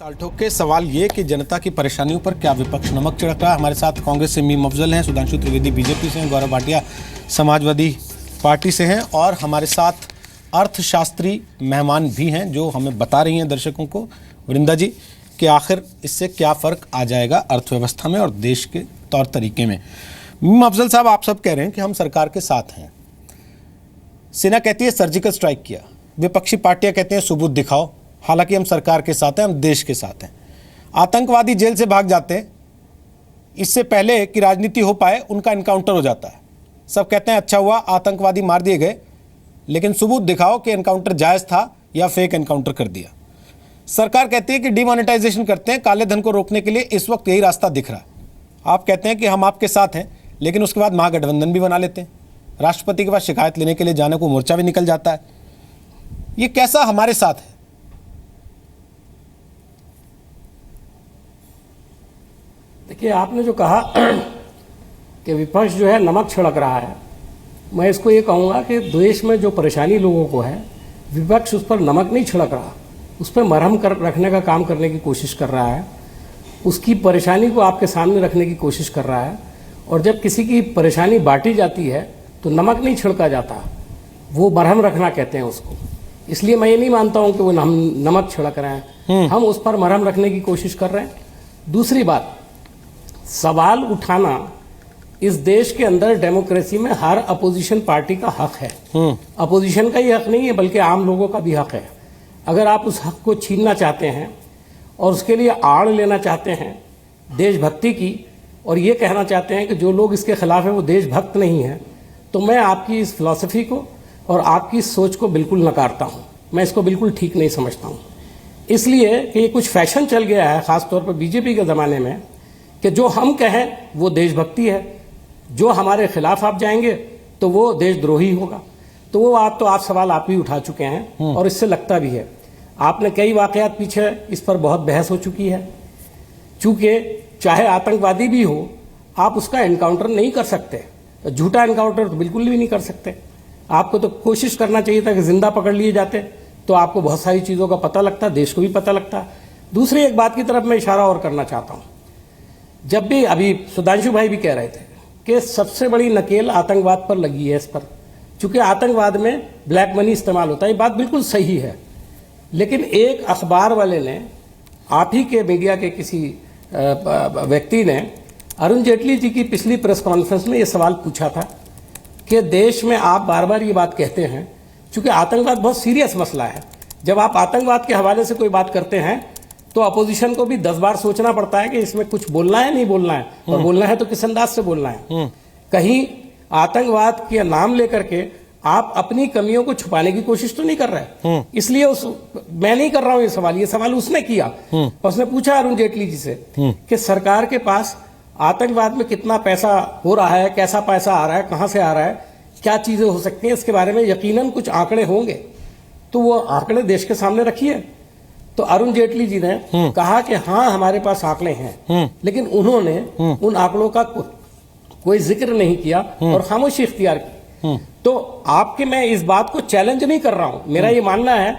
टालठोक के सवाल ये कि जनता की परेशानियों पर क्या विपक्ष नमक छिड़क रहा है। हमारे साथ कांग्रेस से मीम अफजल हैं, सुधांशु त्रिवेदी बीजेपी से हैं, गौरव भाटिया समाजवादी पार्टी से हैं और हमारे साथ अर्थशास्त्री मेहमान भी हैं जो हमें बता रही हैं दर्शकों को, वृंदा जी, कि आखिर इससे क्या फ़र्क आ जाएगा अर्थव्यवस्था में और देश के तौर तरीके में। मीम अफजल साहब, आप सब कह रहे हैं कि हम सरकार के साथ हैं, सेना कहती है सर्जिकल स्ट्राइक किया, विपक्षी पार्टियां कहते हैं सबूत दिखाओ, हालांकि हम सरकार के साथ हैं, हम देश के साथ हैं। आतंकवादी जेल से भाग जाते हैं, इससे पहले कि राजनीति हो पाए उनका एनकाउंटर हो जाता है। सब कहते हैं अच्छा हुआ आतंकवादी मार दिए गए, लेकिन सबूत दिखाओ कि एनकाउंटर जायज़ था या फेक एनकाउंटर कर दिया। सरकार कहती है कि डिमोनेटाइजेशन करते हैं, काले धन को रोकने के लिए इस वक्त यही रास्ता दिख रहा है। आप कहते हैं कि हम आपके साथ हैं, लेकिन उसके बाद महागठबंधन भी बना लेते हैं, राष्ट्रपति के पास शिकायत लेने के लिए जाने को मोर्चा भी निकल जाता है। ये कैसा हमारे साथ है? देखिए, आपने जो कहा कि विपक्ष जो है नमक छिड़क रहा है, मैं इसको ये कहूँगा कि देश में जो परेशानी लोगों को है, विपक्ष उस पर नमक नहीं छिड़क रहा, उस पर मरहम रखने का काम करने की कोशिश कर रहा है, उसकी परेशानी को आपके सामने रखने की कोशिश कर रहा है। और जब किसी की परेशानी बांटी जाती है तो नमक नहीं छिड़का जाता, वो मरहम रखना कहते हैं उसको। इसलिए मैं ये नहीं मानता हूँ कि वो हम नमक छिड़क रहे हैं, हम उस पर मरहम रखने की कोशिश कर रहे हैं। दूसरी बात, सवाल उठाना इस देश के अंदर डेमोक्रेसी में हर अपोजिशन पार्टी का हक है। अपोजिशन का ही हक नहीं है, बल्कि आम लोगों का भी हक है। अगर आप उस हक को छीनना चाहते हैं और उसके लिए आड़ लेना चाहते हैं देशभक्ति की, और ये कहना चाहते हैं कि जो लोग इसके खिलाफ हैं वो देशभक्त नहीं है, तो मैं आपकी इस फिलॉसफी को और आपकी इस सोच को बिल्कुल नकारता हूँ। मैं इसको बिल्कुल ठीक नहीं समझता हूँ, इसलिए कि ये कुछ फैशन चल गया है, ख़ासतौर पर बीजेपी के ज़माने में, कि जो हम कहें वो देशभक्ति है, जो हमारे खिलाफ आप जाएंगे तो वो देशद्रोही होगा। तो वो आप सवाल आप ही उठा चुके हैं और इससे लगता भी है। आपने कई वाक़यात पीछे इस पर बहुत बहस हो चुकी है, चूँकि चाहे आतंकवादी भी हो आप उसका एनकाउंटर नहीं कर सकते, झूठा एनकाउंटर तो बिल्कुल भी नहीं कर सकते। आपको तो कोशिश करना चाहिए था कि जिंदा पकड़ लिए जाते, तो आपको बहुत सारी चीज़ों का पता लगता, देश को भी पता लगता। दूसरी एक बात की तरफ मैं इशारा और करना चाहता हूँ। जब भी अभी सुधांशु भाई भी कह रहे थे कि सबसे बड़ी नकेल आतंकवाद पर लगी है इस पर, चूँकि आतंकवाद में ब्लैक मनी इस्तेमाल होता है, ये बात बिल्कुल सही है। लेकिन एक अखबार वाले ने, आप ही के मीडिया के किसी व्यक्ति ने अरुण जेटली जी की पिछली प्रेस कॉन्फ्रेंस में ये सवाल पूछा था कि देश में आप बार बार ये बात कहते हैं, चूँकि आतंकवाद बहुत सीरियस मसला है, जब आप आतंकवाद के हवाले से कोई बात करते हैं तो अपोजिशन को भी 10 बार सोचना पड़ता है कि इसमें कुछ बोलना है नहीं बोलना है, और बोलना है तो किस अंदाज से बोलना है। कहीं आतंकवाद के नाम लेकर के आप अपनी कमियों को छुपाने की कोशिश तो नहीं कर रहे। इसलिए मैं नहीं कर रहा हूं ये सवाल उसने किया। उसने पूछा अरुण जेटली जी से कि सरकार के पास आतंकवाद में कितना पैसा हो रहा है, कैसा पैसा आ रहा है, कहां से आ रहा है, क्या चीजें हो सकती हैं, इसके बारे में यकीनन कुछ आंकड़े होंगे, तो वो आंकड़े देश के सामने रखिए। तो अरुण जेटली जी ने कहा कि हाँ हमारे पास आंकड़े हैं, लेकिन उन्होंने उन आंकड़ों का कोई जिक्र नहीं किया और खामोशी इख्तियार की। तो आपके मैं इस बात को चैलेंज नहीं कर रहा हूं, मेरा ये मानना है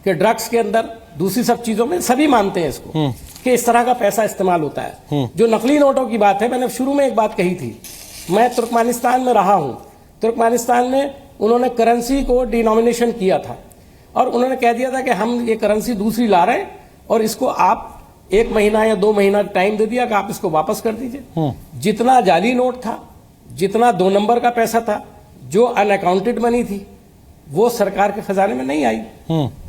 कि ड्रग्स के अंदर, दूसरी सब चीजों में सभी मानते हैं इसको कि इस तरह का पैसा इस्तेमाल होता है। जो नकली नोटों की बात है, मैंने शुरू में एक बात कही थी, मैं तुर्कमेनिस्तान में रहा हूं। तुर्कमेनिस्तान में उन्होंने करेंसी को डिनोमिनेशन किया था और उन्होंने कह दिया था कि हम ये करेंसी दूसरी ला रहे हैं और इसको आप 1 महीना या 2 महीना टाइम दे दिया कि आप इसको वापस कर दीजिए। जितना जाली नोट था, जितना 2 नंबर का पैसा था, जो अनअकाउंटेड मनी थी, वो सरकार के खजाने में नहीं आई,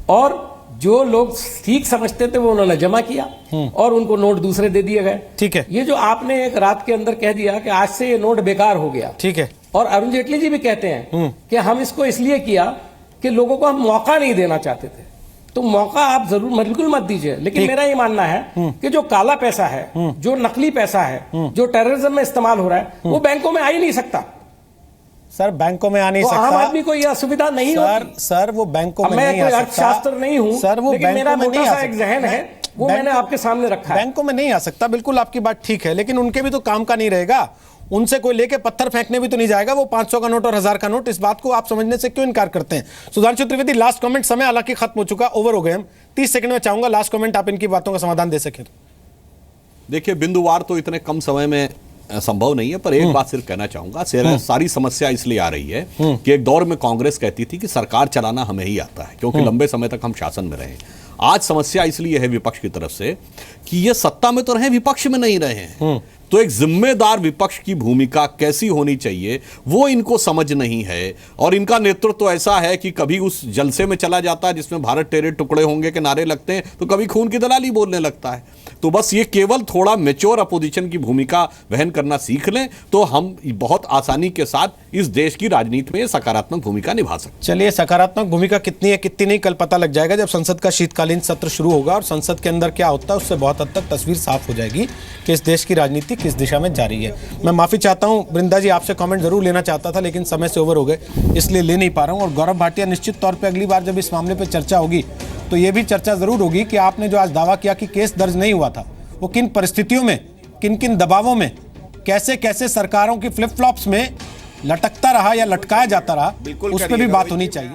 और जो लोग ठीक समझते थे वो उन्होंने जमा किया और उनको नोट दूसरे दे दिए गए। ठीक है, ये जो आपने एक रात के अंदर कह दिया कि आज से ये नोट बेकार हो गया, ठीक है, और अरुण जेटली जी भी कहते हैं कि हम इसको इसलिए किया कि लोगों को हम मौका नहीं देना चाहते थे। तो मौका आप जरूर बिल्कुल मत दीजिए, लेकिन मेरा ये मानना है कि जो काला पैसा है, जो नकली पैसा है, जो टेररिज्म में इस्तेमाल हो रहा है, वो बैंकों में आ ही नहीं सकता। सर बैंकों में आ नहीं सकता, आम आदमी को यह असुविधा नहीं होती। सर वो बैंकों में मैं नहीं आ कोई सकता। अर्थशास्त्र नहीं हूं सर, वो लेकिन मेरा बैंकों में मोटा नहीं आ सा एक सकता। जहन है, वो मैंने आपके सामने रखा है। बैंकों में नहीं आ सकता, बिल्कुल आपकी बात ठीक है, लेकिन उनके भी तो काम का नहीं रहेगा। उनसे कोई लेके पत्थर फेंकने भी तो नहीं जाएगा, वो 500 का नोट और 1000 का नोट। इस बात को आप समझने से क्यों इनकार करते हैं? सुधांशु त्रिवेदी, लास्ट कमेंट, समय हालांकि खत्म हो चुका, ओवर हो गए हम, 30 सेकंड में चाहूंगा लास्ट कमेंट, आप इनकी बातों का समाधान दे सकें। देखिए, बिंदुवार तो इतने कम समय में संभव नहीं है, पर एक बात सिर्फ कहना चाहूंगा, सारी समस्या इसलिए आ रही है कि एक दौर में कांग्रेस कहती थी कि सरकार चलाना हमें ही आता है, क्योंकि लंबे समय तक हम शासन में रहे। आज समस्या इसलिए है विपक्ष की तरफ से कि ये सत्ता में तो रहे, विपक्ष में नहीं रहे हैं। तो एक जिम्मेदार विपक्ष की भूमिका कैसी होनी चाहिए वो इनको समझ नहीं है, और इनका नेतृत्व तो ऐसा है कि कभी उस जलसे में चला जाता है जिसमें भारत तेरे टुकड़े होंगे के नारे लगते हैं, तो कभी खून की दलाली बोलने लगता है। तो बस ये केवल थोड़ा मैच्योर अपोजिशन की भूमिका वहन करना सीख लें तो हम बहुत आसानी के साथ इस देश की राजनीति में सकारात्मक भूमिका निभा सकते हैं। चलिए, सकारात्मक भूमिका कितनी है कितनी नहीं कल पता लग जाएगा जब संसद का शीतकालीन सत्र शुरू होगा, और संसद के अंदर क्या होता है उससे बहुत हद तक तस्वीर साफ हो जाएगी कि इस देश की राजनीति किस दिशा में जा रही है। मैं माफी चाहता हूं वृंदा जी, आपसे कमेंट जरूर लेना चाहता था लेकिन समय से ओवर हो गए, इसलिए ले नहीं पा रहा हूं। और गौरव भाटिया, निश्चित तौर पर अगली बार जब इस मामले पर चर्चा होगी तो ये भी चर्चा जरूर होगी कि आपने जो आज दावा किया कि केस दर्ज नहीं हुआ था, वो किन परिस्थितियों में, किन किन दबावों में, कैसे कैसे सरकारों की फ्लिप फ्लॉप्स में लटकता रहा या लटकाया जाता रहा, उस पर भी बात होनी चाहिए।